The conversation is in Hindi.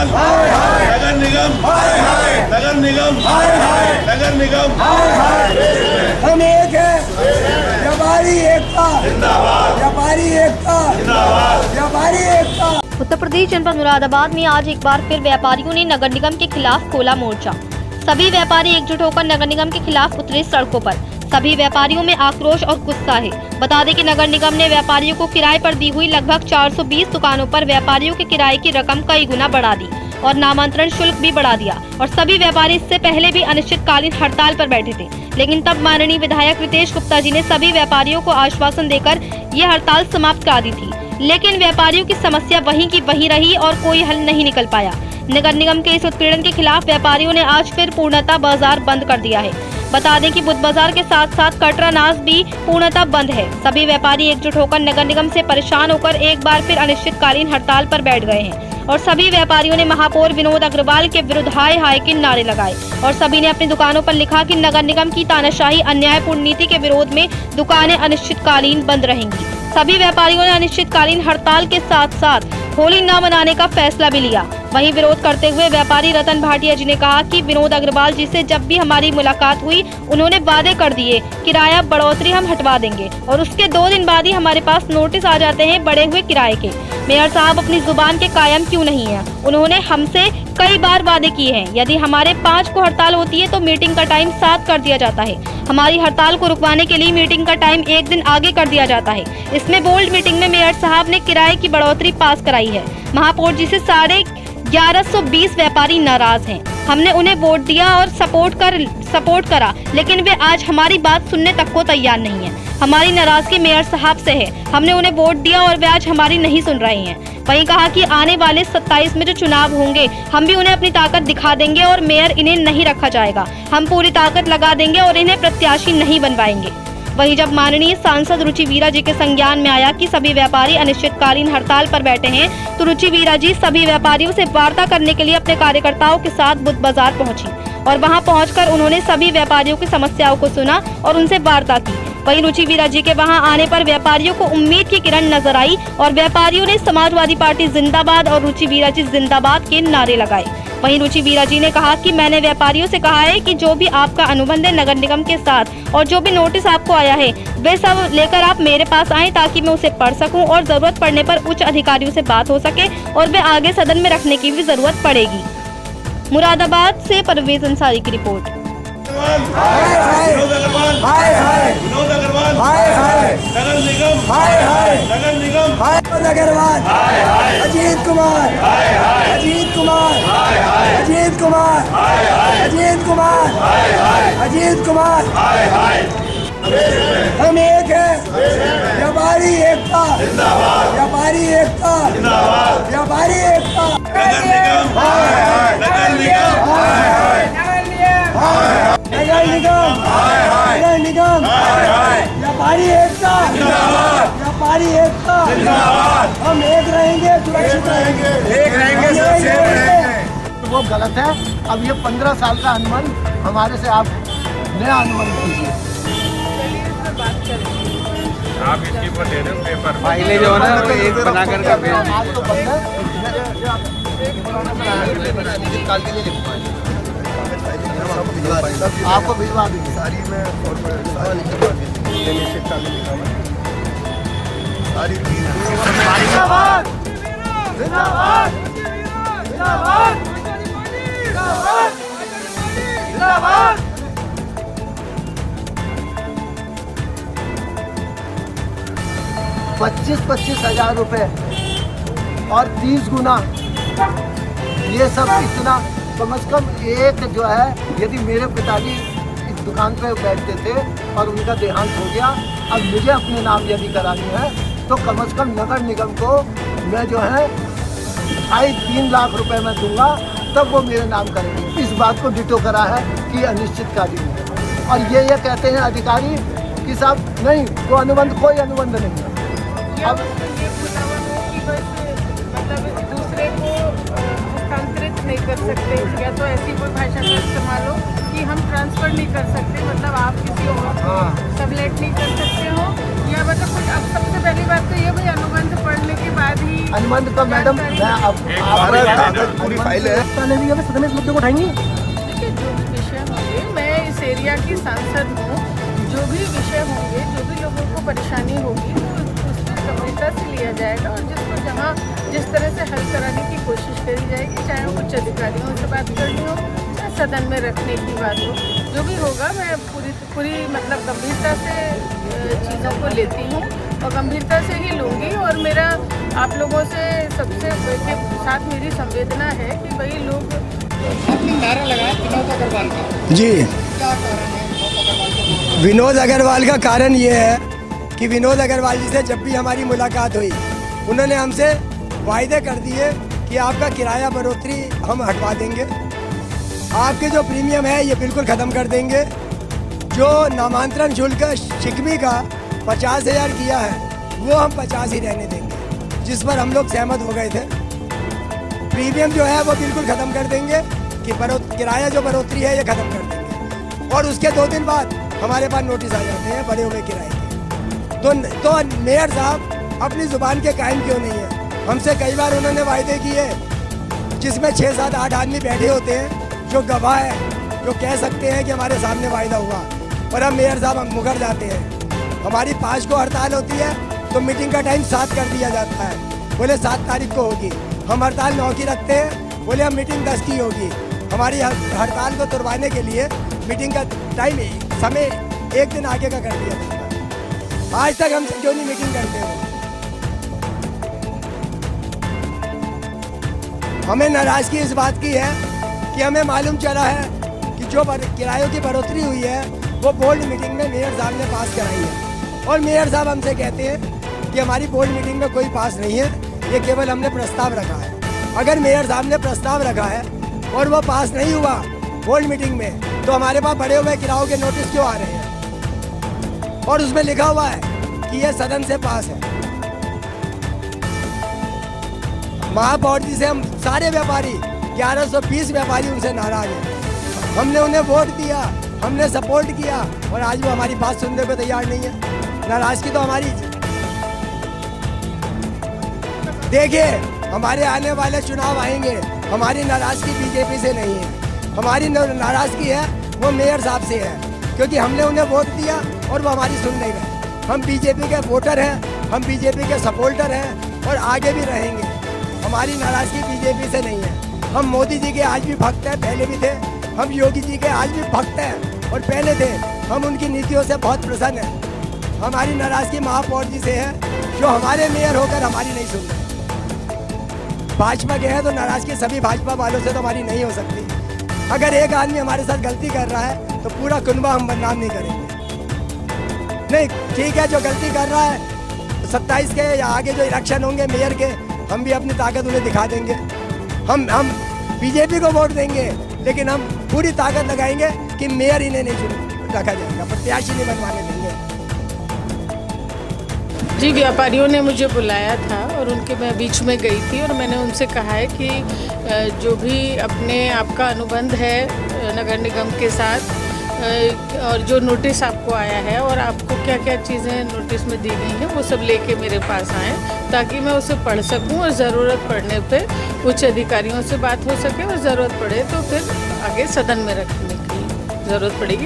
अग्रवाल, नगर निगम, नगर निगम, नगर निगम, हम एक है, व्यापारी एकता जिंदाबाद, व्यापारी एकता जिंदाबाद, व्यापारी एकता। उत्तर प्रदेश जनपद मुरादाबाद में आज एक बार फिर व्यापारियों ने नगर निगम के खिलाफ खोला मोर्चा। सभी व्यापारी एकजुट होकर नगर निगम के खिलाफ उतरे सड़कों पर। सभी व्यापारियों में आक्रोश और गुस्सा है। बता दें कि नगर निगम ने व्यापारियों को किराए पर दी हुई लगभग 420 दुकानों पर व्यापारियों के किराए की रकम कई गुना बढ़ा दी और नामांतरण शुल्क भी बढ़ा दिया और सभी व्यापारी इससे पहले भी अनिश्चितकालीन हड़ताल पर बैठे थे। लेकिन तब माननीय विधायक रितेश गुप्ता जी ने सभी व्यापारियों को आश्वासन देकर ये हड़ताल समाप्त करा दी थी, लेकिन व्यापारियों की समस्या वहीं की वहीं रही और कोई हल नहीं निकल पाया। नगर निगम के इस उत्पीड़न के खिलाफ व्यापारियों ने आज फिर पूर्णतः बाजार बंद कर दिया है। बता दें कि बुध बाजार के साथ साथ कटरा नाज भी पूर्णतः बंद है। सभी व्यापारी एकजुट होकर नगर निगम से परेशान होकर एक बार फिर अनिश्चितकालीन हड़ताल पर बैठ गए हैं और सभी व्यापारियों ने महापौर विनोद अग्रवाल के विरुद्ध हाय हाय के नारे लगाए और सभी ने अपनी दुकानों पर लिखा कि नगर निगम की तानाशाही अन्यायपूर्ण नीति के विरोध में दुकानें अनिश्चितकालीन बंद रहेंगी। सभी व्यापारियों ने अनिश्चितकालीन हड़ताल के साथ साथ होली न मनाने का फैसला भी लिया। वहीं विरोध करते हुए व्यापारी रतन भाटिया जी ने कहा कि विनोद अग्रवाल जी से जब भी हमारी मुलाकात हुई उन्होंने वादे कर दिए किराया बढ़ोतरी हम हटवा देंगे और उसके 2 दिन बाद ही हमारे पास नोटिस आ जाते हैं बढ़े हुए किराए के। मेयर साहब अपनी जुबान के कायम क्यों नहीं है? उन्होंने हमसे कई बार वादे किए हैं। यदि हमारे 5 को हड़ताल होती है तो मीटिंग का टाइम 7 कर दिया जाता है। हमारी हड़ताल को रुकवाने के लिए मीटिंग का टाइम 1 दिन आगे कर दिया जाता है। इसमें बोल्ड मीटिंग में मेयर साहब ने किराए की बढ़ोतरी पास कराई है। महापौर जी से 1120 व्यापारी नाराज हैं। हमने उन्हें वोट दिया और सपोर्ट करा, लेकिन वे आज हमारी बात सुनने तक को तैयार नहीं है। हमारी नाराजगी मेयर साहब से है। हमने उन्हें वोट दिया और वे आज हमारी नहीं सुन रहे हैं। वहीं कहा कि आने वाले 27 में जो चुनाव होंगे हम भी उन्हें अपनी ताकत दिखा देंगे और मेयर इन्हें नहीं रखा जाएगा। हम पूरी ताकत लगा देंगे और इन्हें प्रत्याशी नहीं बनवाएंगे। वहीं जब माननीय सांसद रुचि वीरा जी के संज्ञान में आया कि सभी व्यापारी अनिश्चितकालीन हड़ताल पर बैठे हैं, तो रुचि वीरा जी सभी व्यापारियों से वार्ता करने के लिए अपने कार्यकर्ताओं के साथ बुध बाजार पहुंची और वहां पहुंचकर उन्होंने सभी व्यापारियों की समस्याओं को सुना और उनसे वार्ता की। वहीं रुचि वीरा जी के वहां आने पर व्यापारियों को उम्मीद की किरण नजर आई और व्यापारियों ने समाजवादी पार्टी जिंदाबाद और रुचि वीरा जी जिंदाबाद के नारे लगाए। वहीं रुचि वीरा जी ने कहा कि मैंने व्यापारियों से कहा है कि जो भी आपका अनुबंध है नगर निगम के साथ और जो भी नोटिस आपको आया है वे सब लेकर आप मेरे पास आएं ताकि मैं उसे पढ़ सकूं और जरूरत पड़ने पर उच्च अधिकारियों से बात हो सके और वे आगे सदन में रखने की भी जरूरत पड़ेगी। मुरादाबाद से परवेज अंसारी की रिपोर्ट। विनोद अग्रवाल, नगर निगम, नगर निगम, अग्रवाल, अजीत कुमार, अजीत कुमार, अजीत कुमार, अजीत कुमार, अजीत कुमार। हम एक है, व्यापारी एकता जिंदाबाद, व्यापारी एकता जिंदाबाद, व्यापारी एकता। नगर निगम, नगर निगम, नगर निगम, नगर निगम, व्यापारी एकता जिंदाबाद, व्यापारी एकता जिंदाबाद। हम एक रहेंगे, सुरक्षित रहेंगे, एक रहेंगे, सुरक्षित रहेंगे। वो गलत है। अब ये 15 साल का अनुबंध हमारे से आप नया अनुबंध कीजिए। आप इसके ऊपर दे दो पेपर फाइलें जो है ना वो एक बना कर का भेज आज तो बंद है। आपको भिजवा देंगे सारी में और सारी जिंदाबाद, जिंदाबाद, जिंदाबाद, जिंदाबाद। 25-25 हजार रुपए और 30 गुना, ये सब इतना कम से कम एक जो है, यदि मेरे पिताजी इस दुकान पे बैठते थे और उनका देहांत हो गया, अब मुझे अपने नाम यदि करानी है तो कम से कम नगर निगम को मैं जो है 3 लाख रुपए मैं दूंगा, तब वो मेरे नाम करेंगे। इस बात को डिटो करा है कि अनिश्चितकालीन है और ये कहते हैं अधिकारी कि साहब नहीं, वो अनुबंध, कोई अनुबंध नहीं है। अब मतलब दूसरे को हस्तांतरित नहीं कर सकते, या तो ऐसी कोई भाषा का इस्तेमाल हो कि हम ट्रांसफर नहीं कर सकते, मतलब आप किसी और को सबलेट नहीं कर सकते हो, या मतलब कुछ। अब सबसे पहली बात तो ये भाई अनुबंध पढ़ने के बाद ही अनुबंध का मैडम मैं पूरी फाइल है सदन में इस मुद्दे को उठाएंगे। देखिए, जो भी विषय होंगे, मैं इस एरिया की सांसद हूँ, जो भी विषय होंगे, जो भी लोगों को परेशानी होगी तो उसको गंभीरता से लिया जाएगा और जिसको जहाँ जिस तरह से हल कराने की कोशिश करी जाएगी, चाहे उच्च अधिकारियों से बात करनी हो, चाहे सदन में रखने की बात हो, जो भी होगा मैं पूरी मतलब गंभीरता से चीज़ों को लेती हूँ और गंभीरता से ही लूँगी। और मेरा आप लोगों से सबसे के साथ मेरी संवेदना है कि वही लोग नारा लगाया विनोद अग्रवाल का। जी, क्या कारण है विनोद अग्रवाल का कारण ये है कि विनोद अग्रवाल जी से जब भी हमारी मुलाकात हुई, उन्होंने हमसे वायदे कर दिए कि आपका किराया बढ़ोतरी हम हटवा देंगे, आपके जो प्रीमियम है ये बिल्कुल ख़त्म कर देंगे, जो नामांतरण शुल्क शिकमी का 50,000 किया है वो हम 50 ही रहने देंगे, जिस पर हम लोग सहमत हो गए थे। प्रीमियम जो है वो बिल्कुल ख़त्म कर देंगे कि किराया जो बढ़ोतरी है ये ख़त्म कर देंगे। और उसके 2 दिन बाद हमारे पास नोटिस आ जाते हैं बढ़े हुए किराए के। तो मेयर साहब अपनी ज़ुबान के कायम क्यों नहीं है? हमसे कई बार उन्होंने वायदे किए जिसमें 6, 7, 8 आदमी बैठे होते हैं जो गवाह है, जो कह सकते हैं कि हमारे सामने वायदा हुआ, पर अब मेयर साहब हम मुकर जाते हैं। हमारी 5 को हड़ताल होती है तो मीटिंग का टाइम 7 कर दिया जाता है, बोले 7 तारीख को होगी। हम हड़ताल 9 की रखते हैं, बोले हम मीटिंग 10 की होगी। हमारी हड़ताल को तुड़वाने के लिए मीटिंग का टाइम समय 1 दिन आगे का कर दिया जाता है। आज तक हम क्यों नहीं मीटिंग करते हैं? हमें नाराजगी इस बात की है कि हमें मालूम चला है कि जो किरायों की बढ़ोतरी हुई है वो बोर्ड मीटिंग में मेयर साहब ने पास कराई है, और मेयर साहब हमसे कहते हैं कि हमारी बोर्ड मीटिंग में कोई पास नहीं है, ये केवल हमने प्रस्ताव रखा है। अगर मेयर साहब ने प्रस्ताव रखा है और वो पास नहीं हुआ बोर्ड मीटिंग में, तो हमारे पास बढ़े हुए किरायों के नोटिस क्यों आ रहे हैं? और उसमें लिखा हुआ है कि ये सदन से पास है। महापौर से हम सारे व्यापारी 1120 व्यापारी उनसे नाराज हैं। हमने उन्हें वोट दिया, हमने सपोर्ट किया, और आज वो हमारी बात सुनने को तैयार नहीं है। नाराजगी तो हमारी। देखिए, हमारे आने वाले चुनाव आएंगे, हमारी नाराजगी बीजेपी से नहीं है, हमारी नाराजगी है वो मेयर साहब से है, क्योंकि हमने उन्हें वोट दिया और वो हमारी सुन नहीं रहे। हम बीजेपी के वोटर हैं, हम बीजेपी के सपोर्टर हैं और आगे भी रहेंगे। हमारी नाराजगी बीजेपी से नहीं है। हम मोदी जी के आज भी भक्त हैं, पहले भी थे। हम योगी जी के आज भी भक्त हैं और पहले थे। हम उनकी नीतियों से बहुत प्रसन्न हैं। हमारी नाराजगी महापौर जी से है, जो हमारे मेयर होकर हमारी नहीं सुन रहे। भाजपा के हैं तो नाराजगी सभी भाजपा वालों से तो हमारी नहीं हो सकती। अगर एक आदमी हमारे साथ गलती कर रहा है तो पूरा कुनबा हम बदनाम नहीं करेंगे। नहीं, ठीक है, जो गलती कर रहा है 27 के या आगे जो इलेक्शन होंगे मेयर के, हम भी अपनी ताकत उन्हें दिखा देंगे। हम बीजेपी को वोट देंगे, लेकिन हम पूरी ताकत लगाएंगे कि मेयर इन्हें नहीं रखा जाएगा, प्रत्याशी नहीं बनवाने देंगे। जी, व्यापारियों ने मुझे बुलाया था और उनके मैं बीच में गई थी और मैंने उनसे कहा है कि जो भी अपने आपका अनुबंध है नगर निगम के साथ और जो नोटिस आपको आया है और आपको क्या क्या चीज़ें नोटिस में दी गई हैं वो सब लेके मेरे पास आएँ, ताकि मैं उसे पढ़ सकूं और ज़रूरत पड़ने पे उच्च अधिकारियों से बात हो सके और ज़रूरत पड़े तो फिर आगे सदन में रखने की ज़रूरत पड़ेगी।